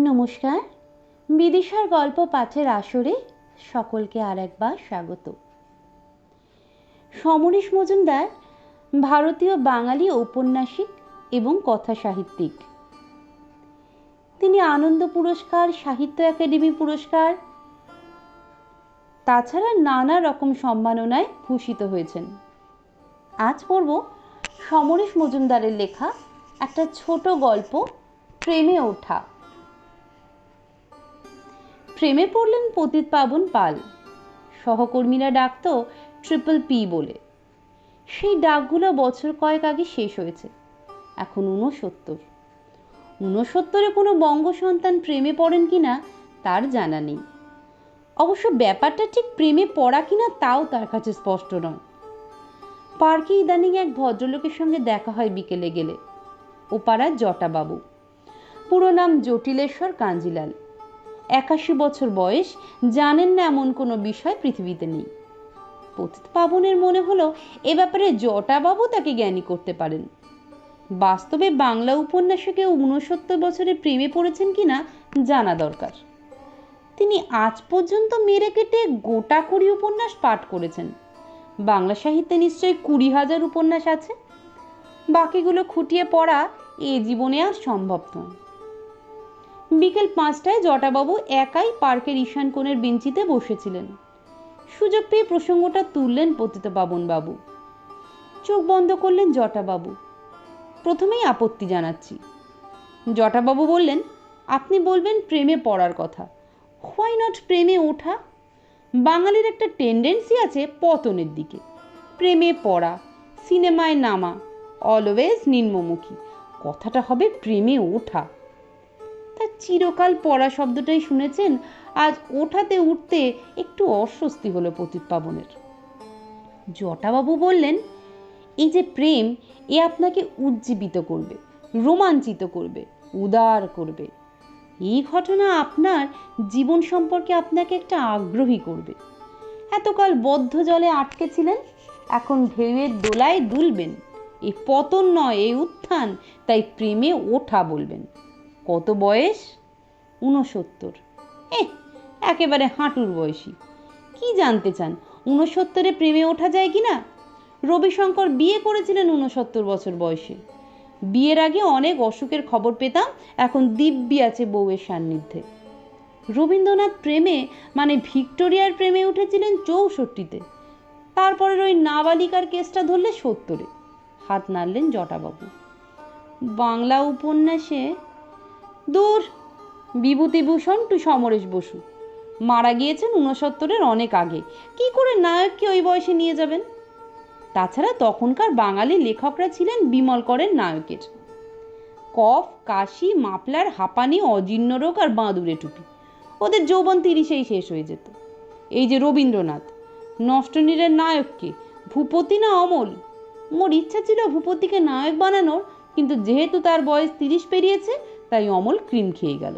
নমস্কার, বিদিশার গল্প পাঠের আসরে সকলকে আর একবার স্বাগত। সমরেশ মজুমদার ভারতীয় বাঙালি ঔপন্যাসিক এবং কথা সাহিত্যিক। তিনি আনন্দ পুরস্কার, সাহিত্য একাডেমি পুরস্কার, তাছাড়া নানা রকম সম্মাননায় ভূষিত হয়েছেন। আজ পড়ব সমরেশ মজুমদারের লেখা একটা ছোট গল্প, প্রেমে ওঠা। প্রেমে পড়লেন পতিতপাবন পাল। সহকর্মীরা ডাকত ট্রিপল পি বলে। সেই ডাকগুলো বছর কয়েক আগে শেষ হয়েছে। এখন 69 কোনো বঙ্গ সন্তান প্রেমে পড়েন কিনা তার জানা নেই। অবশ্য ব্যাপারটা ঠিক প্রেমে পড়া কিনা তাও তার কাছে স্পষ্ট নয়। পার্কে ইদানিং এক ভদ্রলোকের সঙ্গে দেখা হয় বিকেলে গেলে। ও পাড়ার জটাবাবু, পুরো নাম জটিলেশ্বর কাঞ্জিলাল। 81 বছর বয়স, জানেন না এমন কোনো বিষয় পৃথিবীতে নেই। পতিতপাবনের মনে হলো এ ব্যাপারে জটাবাবু তাকে জ্ঞানী করতে পারেন। বাস্তবে বাংলা উপন্যাসকে 69 বছরে প্রেমে পড়েছেন কিনা জানা দরকার। তিনি আজ পর্যন্ত মেরে কেটে গোটা 20 উপন্যাস পাঠ করেছেন। বাংলা সাহিত্যে নিশ্চয়ই 20,000 উপন্যাস আছে। বাকিগুলো খুঁটিয়ে পড়া এ জীবনে আর সম্ভব নয়। বিকেল 5টায় জটাবাবু একাই পার্কের ঈশান কোণের বেঞ্চিতে বসেছিলেন। সুযোগ পেয়ে প্রসঙ্গটা তুললেন পতিতপাবন বাবু। চোখ বন্ধ করলেন জটাবাবু। প্রথমেই আপত্তি জানাচ্ছি। জটাবাবু বললেন, আপনি বলবেন প্রেমে পড়ার কথা। হোয়াই নট প্রেমে ওঠা? বাঙালির একটা টেন্ডেন্সি আছে পতনের দিকে। প্রেমে পড়া, সিনেমায় নামা, অলওয়েজ নিম্নমুখী। কথাটা হবে প্রেমে ওঠা। তা চিরকাল পড়া শব্দটাই শুনেছেন, আজ ওঠাতে উঠতে একটু অস্বস্তি হলো পতিতপাবনের। জটাবাবু বললেন, এই যে প্রেম, এ আপনাকে উজ্জীবিত করবে, রোমাঞ্চিত করবে, উদার করবে। এই ঘটনা আপনার জীবন সম্পর্কে আপনাকে একটা আগ্রহী করবে। এতকাল বদ্ধ জলে আটকে ছিলেন, এখন ঢেউয়ের দোলায় দুলবেন। এই পতন নয়, এই উত্থান। তাই প্রেমে ওঠা বলবেন। কত বয়স? 69। একেবারে হাঁটুর বয়সী। কি জানতে চান 69-এ প্রেমে ওঠা যায় কিনা? রবিশঙ্কর বিয়ে করেছিলেন 69 বছর বয়সে। বিয়ের আগে অনেক অসুখের খবর পেতাম, এখন দিব্যি আছে বউয়ের সান্নিধ্যে। রবীন্দ্রনাথ প্রেমে মানে ভিক্টোরিয়ার প্রেমে উঠেছিলেন 64-তে। তারপরের ওই নাবালিকার কেসটা ধরলে 70-এ। হাত নাড়লেন জটাবাবু। বাংলা উপন্যাসে দূর, বিভূতিভূষণ টু সমরেশ বসু মারা গিয়েছেন 69-এর অনেক আগে। কি করে নায়ককে ওই বয়সে নিয়ে যাবেন? তাছাড়া তখনকার বাঙালি লেখকরা ছিলেন বিমল করের নায়কের। কফ, কাশি, মাফলার, হাঁপানি, অজীর্ণ রোগ আর বাঁদুরে টুপি। ওদের যৌবন 30-এই শেষ হয়ে যেত। এই যে রবীন্দ্রনাথ, নষ্টনীড়ের নায়ককে ভূপতি না অমল? ওর ইচ্ছা ছিল ভূপতিকে নায়ক বানানোর, কিন্তু যেহেতু তার বয়স 30 পেরিয়েছে, তাই অমল ক্রিম খেয়ে গেল।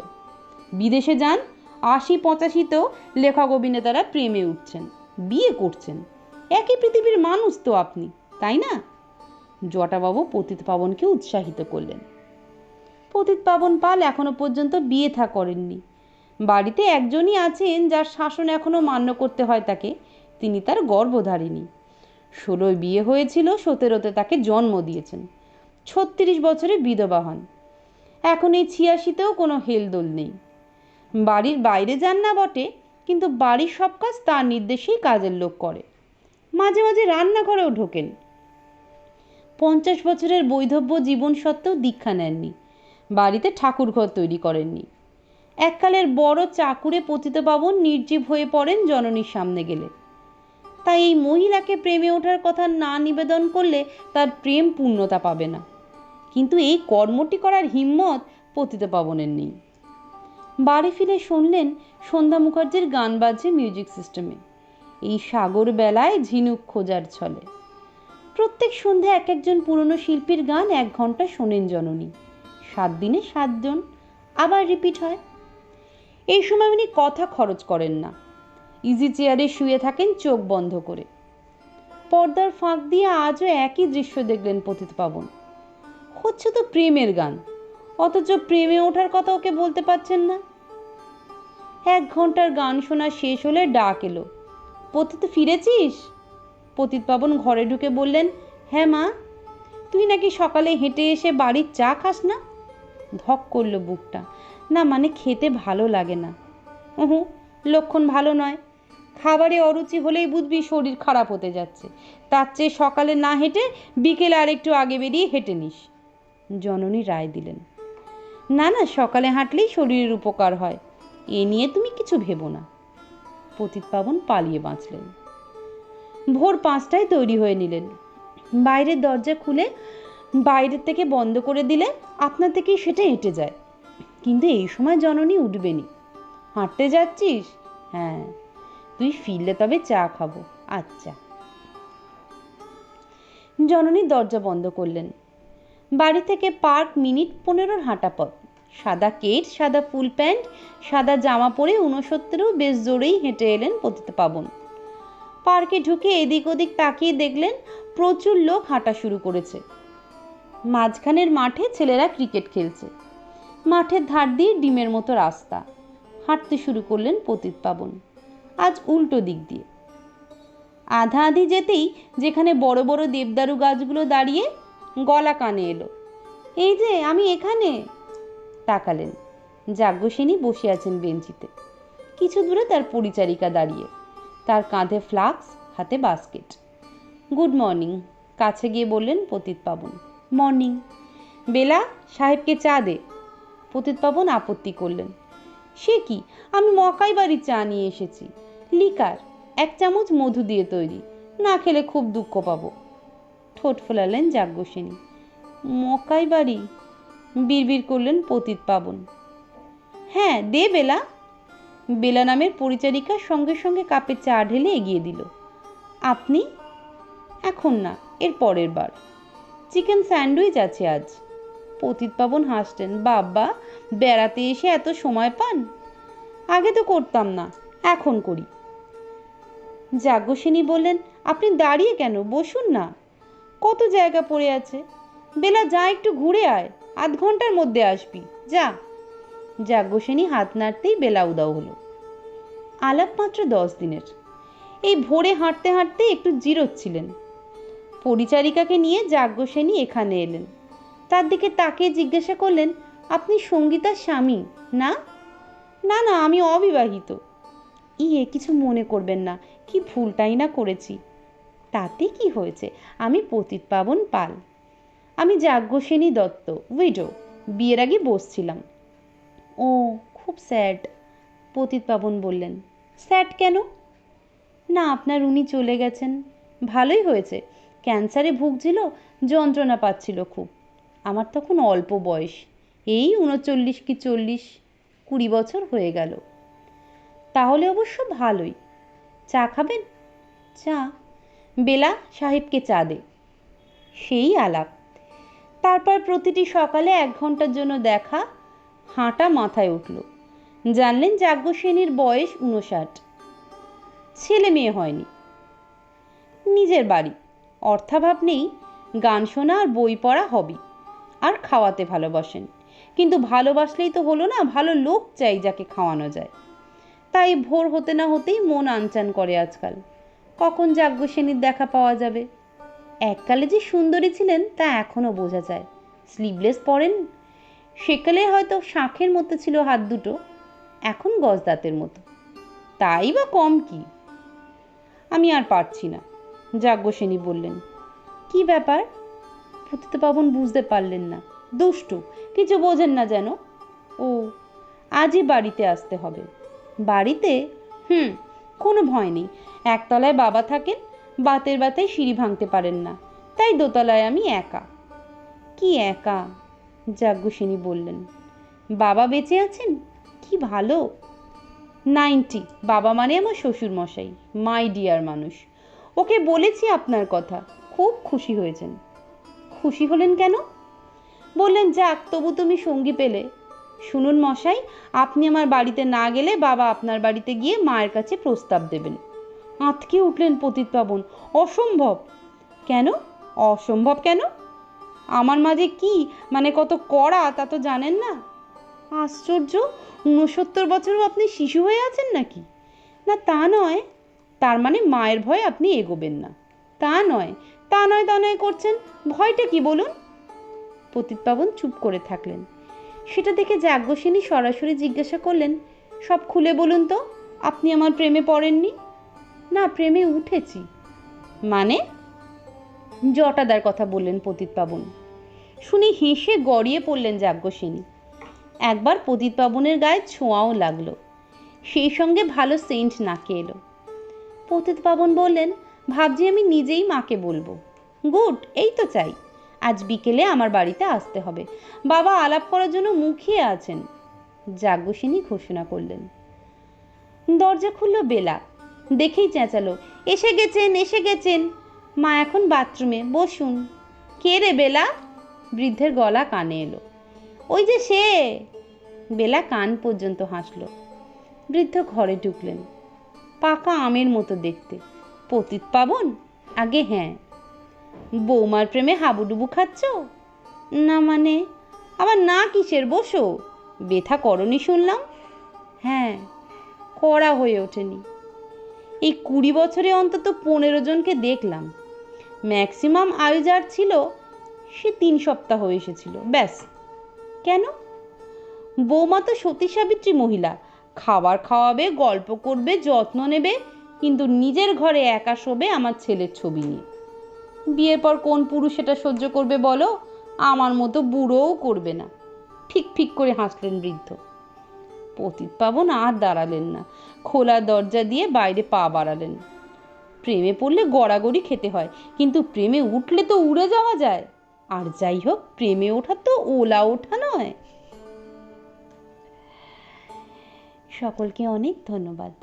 বিদেশে যান, 80-85তেও লেখক অভিনেতারা প্রেমে উঠছেন, বিয়ে করছেন। একই পৃথিবীর মানুষ তো আপনি, তাই না? জটাবাবু পতিতপাবনকে উৎসাহিত করলেন। পতিতপাবন পাল এখনো পর্যন্ত বিয়ে থা করেননি। বাড়িতে একজনই আছেন যার শাসন এখনো মান্য করতে হয় তাকে। তিনি তার গর্ভধারিণী। 16 বিয়ে হয়েছিল, 17-তে তাকে জন্ম দিয়েছেন। 36 বছরে বিধবা হন। এখন এই 86-তেও কোনো হেলদোল নেই। বাড়ির বাইরে যান না বটে, কিন্তু বাড়ির সব কাজ তার নির্দেশেই কাজের লোক করে। মাঝে মাঝে রান্নাঘরেও ঢোকেন। 50 বছরের বৈধব্য জীবন সত্ত্বেও দীক্ষা নেননি। বাড়িতে ঠাকুরঘর তৈরি করেননি। এককালের বড় চাকুরে পতিতপাবন নির্জীব হয়ে পড়েন জননীর সামনে গেলে। তাই এই মহিলাকে প্রেমে ওঠার কথা না নিবেদন করলে তার প্রেম পূর্ণতা পাবে না। কিন্তু এই কর্মটি করার হিম্মত পতিতপাবনের নেই। বাড়ি ফিরে শুনলেন সন্ধ্যা মুখার্জির গান বাজছে মিউজিক সিস্টেমে। এই সাগর বেলায় ঝিনুক খোঁজার ছলে। প্রত্যেক সন্ধ্যে এক একজন পুরনো শিল্পীর গান 1 ঘন্টা শোনেন জননী। 7 দিনে 7 জন, আবার রিপিট হয়। এই সময় উনি কথা খরচ করেন না। ইজি চেয়ারে শুয়ে থাকেন চোখ বন্ধ করে। পর্দার ফাঁক দিয়ে আজও একই দৃশ্য দেখলেন পতিতপাবন। হচ্ছে তো প্রেমের গান, অথচ প্রেমে ওঠার কথা ওকে বলতে পারছেন না। 1 ঘন্টার গান শোনা শেষ হলে ডাক এলো, পতিত ফিরেছিস? পতিতপাবন ঘরে ঢুকে বললেন, হ্যাঁ মা। তুই নাকি সকালে হেঁটে এসে বাড়ির চা খাস না? ধক করল বুকটা। না মানে খেতে ভালো লাগে না। লক্ষণ ভালো নয়। খাবারে অরুচি হলেই বুঝবি শরীর খারাপ হতে যাচ্ছে। তার চেয়ে সকালে না হেঁটে বিকেলে আরেকটু আগে বেরিয়ে হেঁটে নিস। জননী রায় দিলেন, না না, সকালে হাঁটলেই শরীরের উপকার হয়, এ নিয়ে তুমি কিছু ভেবো না। পতিতপাবন পালিয়ে বাঁচলেন। ভোর 5টায় তৈরি হয়ে নিলেন। বাইরের দরজা খুলে বাইরের থেকে বন্ধ করে দিলে আপনা থেকেই সেটা হেঁটে যায়। কিন্তু এই সময় জননী উঠবেনি। হাঁটতে যাচ্ছিস? হ্যাঁ। তুই ফিরলে তবে চা খাবো। আচ্ছা। জননী দরজা বন্ধ করলেন। বাড়ি থেকে পার্ক মিনিট 15 হাঁটা পথ। সাদা কেট, সাদা ফুল প্যান্ট, সাদা জামা পরে 69 বেশ জোরেই হেঁটে এলেন পতিতপাবন। পার্কে ঢুকে এদিক ওদিক তাকিয়ে দেখলেন প্রচুর লোক হাঁটা শুরু করেছে। মাঝখানের মাঠে ছেলেরা ক্রিকেট খেলছে। মাঠের ধার দিয়ে ডিমের মতো রাস্তা। হাঁটতে শুরু করলেন পতিতপাবন, আজ উল্টো দিক দিয়ে। আধা আধি যেতেই যেখানে বড় বড় দেবদারু গাছগুলো দাঁড়িয়ে, গলা কানে এলো, এই যে আমি এখানে। তাকালেন, যাজ্ঞসেনী বসে আছেন বেঞ্চিতে। কিছু দূরে তার পরিচারিকা দাঁড়িয়ে, তার কাঁধে ফ্লাক্স, হাতে বাস্কেট। গুড মর্নিং, কাছে গিয়ে বললেন পতিতপাবন। মর্নিং। বেলা, সাহেবকে চা দে। পতিতপাবন আপত্তি করলেন, সে কি, আমি মকাই বাড়ির চা নিয়ে এসেছি, লিকার, 1 চামচ মধু দিয়ে তৈরি, না খেলে খুব দুঃখ পাবো। ঠোঁট ফোলালেন যাজ্ঞসেনী। মকাই বাড়ি, বিড়বিড় করলেন পতিতপাবন। হ্যাঁ দে বেলা। বেলা নামের পরিচারিকা সঙ্গে সঙ্গে কাপে চা ঢেলে এগিয়ে দিল। আপনি? এখন না, এর পরের বার। চিকেন স্যান্ডউইচ আছে আজ। পতিতপাবন হাসলেন, বাবা, বেড়াতে এসে এত সময় পান? আগে তো করতাম না, এখন করি। যাজ্ঞসেনী বললেন, আপনি দাঁড়িয়ে কেন, বসুন না, কত জায়গা পড়ে আছে। বেলা, যা একটু ঘুরে আয়, আধ ঘন্টার মধ্যে আসবি, যা। যাজ্ঞসেনী হাত নাড়তেই বেলা উদাও হলো। আলাপ মাত্র 10 দিনের। এই ভোরে হাঁটতে হাঁটতে একটু জিরোচ্ছিলেন। পরিচারিকাকে নিয়ে যাজ্ঞসেনী এখানে এলেন। তার দিকে তাকিয়ে জিজ্ঞাসা করলেন, আপনি সঙ্গীতার স্বামী না? না না, আমি অবিবাহিত। ইয়ে, কিছু মনে করবেন না, কি ভুলটাই না করেছি। তাতে কি হয়েছে, আমি পতিতপাবন পাল। আমি যাজ্ঞসেনী দত্ত, উইডো, বিয়ের আগে বসছিলাম। ও, খুব স্যাড। পতিতপাবন বললেন, স্যাড কেন? না, আপনার উনি চলে গেছেন। ভালোই হয়েছে, ক্যান্সারে ভুগছিল, যন্ত্রণা পাচ্ছিল খুব। আমার তখন অল্প বয়স, এই 39 কি 40, 20 বছর হয়ে গেল। তাহলে অবশ্য ভালোই। চা খাবেন? চা। বেলা, সাহেবকে চা দে। সেই আলাপ। তারপর প্রতিটি সকালে 1 ঘন্টার জন্য দেখা, হাঁটা মাথায় উঠল। জানলেন যাজ্ঞসেনীর বয়স 59। ছেলে মেয়ে হয়নি। নিজের বাড়ি, অর্থাভাব নেই, গান শোনা আর বই পড়া হবি, আর খাওয়াতে ভালোবাসেন। কিন্তু ভালোবাসলেই তো হলো না, ভালো লোক চাই যাকে খাওয়ানো যায়। তাই ভোর হতে না হতেই মন আনচান করে আজকাল, কখন যাজ্ঞসেনীর দেখা পাওয়া যাবে। এককালে যে সুন্দরী ছিলেন তা এখনো বোঝা যায়। স্লিভলেস পরেন, সেকালে হয়তো শাঁখের মতো ছিল হাত দুটো, এখন গজদাতের মতো। তাই বা কম কি? আমি আর পারছি না, যাজ্ঞসেনী বললেন। কি ব্যাপার? পতিতপাবন বুঝতে পারলেন না। দুষ্টু, কিছু বোঝেন না যেন। ও, আজই বাড়িতে আসতে হবে। বাড়িতে? কোনো ভয় নেই। 1 তলায় বাবা থাকেন, বাতের ব্যথায় সিঁড়ি ভাঙতে পারেন না, তাই 2 তলায় আমি একা। কি একা? যাজ্ঞসেনী বললেন। বাবা বেঁচে আছেন? কি ভালো। 90। বাবা মানে আমার শ্বশুর মশাই, মাই ডিয়ার মানুষ। ওকে বলেছি আপনার কথা, খুব খুশি হয়েছেন। খুশি হলেন কেন? বললেন, যাক, তবু তুমি সঙ্গী পেলে। শুনুন মশাই, আপনি আমার বাড়িতে না গেলে বাবা আপনার বাড়িতে গিয়ে মায়ের কাছে প্রস্তাব দেবেন। আঁতকে উঠলেন পতিতপাবন, অসম্ভব। কেন অসম্ভব? কেন? আমার মাঝে কি মানে কত কড়া তা তো জানেন না। আশ্চর্য, 69 বছরও আপনি শিশু হয়ে আছেন নাকি? না তা নয়, তার মানে মায়ের ভয়ে আপনি এগোবেন না? তা নয়, তা নয়, তা নয় করছেন, ভয়টা কি বলুন? পতিতপাবন চুপ করে থাকলেন। সেটা দেখে যাজ্ঞসেনী সরাসরি জিজ্ঞাসা করলেন, সব খুলে বলুন তো, আপনি আমার প্রেমে পড়েননি? না, প্রেমে উঠেছি। মানে? জটাদার কথা বললেন পতিতপাবন। শুনে হেসে গড়িয়ে পড়লেন যাজ্ঞসেনী। একবার পতিতপাবনের গায়ে ছোঁয়াও লাগলো, সেই সঙ্গে ভালো সেন্ট নাকে এলো। পতিতপাবন বললেন, ভাবছি আমি নিজেই মাকে বলবো। গুড, এই তো চাই। আজ বিকেলে আমার বাড়িতে আসতে হবে, বাবা আলাপ করার জন্য মুখিয়ে আছেন, যাজ্ঞসেনী ঘোষণা করলেন। দরজা খুলল বেলা, দেখেই চেঁচালো, এসে গেছেন, এসে গেছেন, মা এখন বাথরুমে, বসুন। কে রে বেলা? বৃদ্ধের গলা কানে এলো। ওই যে সে। বেলা কান পর্যন্ত হাসলো। বৃদ্ধ ঘরে ঢুকলেন। পাকা আমের মতো দেখতে। পতিতপাবন? আগে হ্যাঁ। বৌমার প্রেমে হাবুডুবু খাচ্ছ? না মানে? আবার না কিসের, বসো। ব্যথা করনি শুনলাম? হ্যাঁ, কড়া হয়ে ওঠেনি। এই 20 বছরে অন্তত 15 জনকে দেখলাম। ম্যাক্সিমাম আয়ু যার ছিল সে 3 সপ্তাহ এসেছিল, ব্যাস। কেন? বৌমা তো সতী সাবিত্রী মহিলা, খাবার খাওয়াবে, গল্প করবে, যত্ন নেবে, কিন্তু নিজের ঘরে একা শোবে আমার ছেলের ছবি নিয়ে। বিয়ের পর কোন পুরুষ সেটা সহ্য করবে বলো? আমার মতো বুড়োও করবে না। ঠিক ঠিক করে হাসলেন বৃদ্ধ। পতিতপাবন আর দাঁড়ালেন না, খোলা দরজা দিয়ে বাইরে পা বাড়ালেন। প্রেমে পড়লে গড়াগড়ি খেতে হয়, কিন্তু প্রেমে উঠলে তো উড়ে যাওয়া যায়। আর যাই হোক, প্রেমে ওঠা তো ওলা ওঠা নয়। সকলকে অনেক ধন্যবাদ।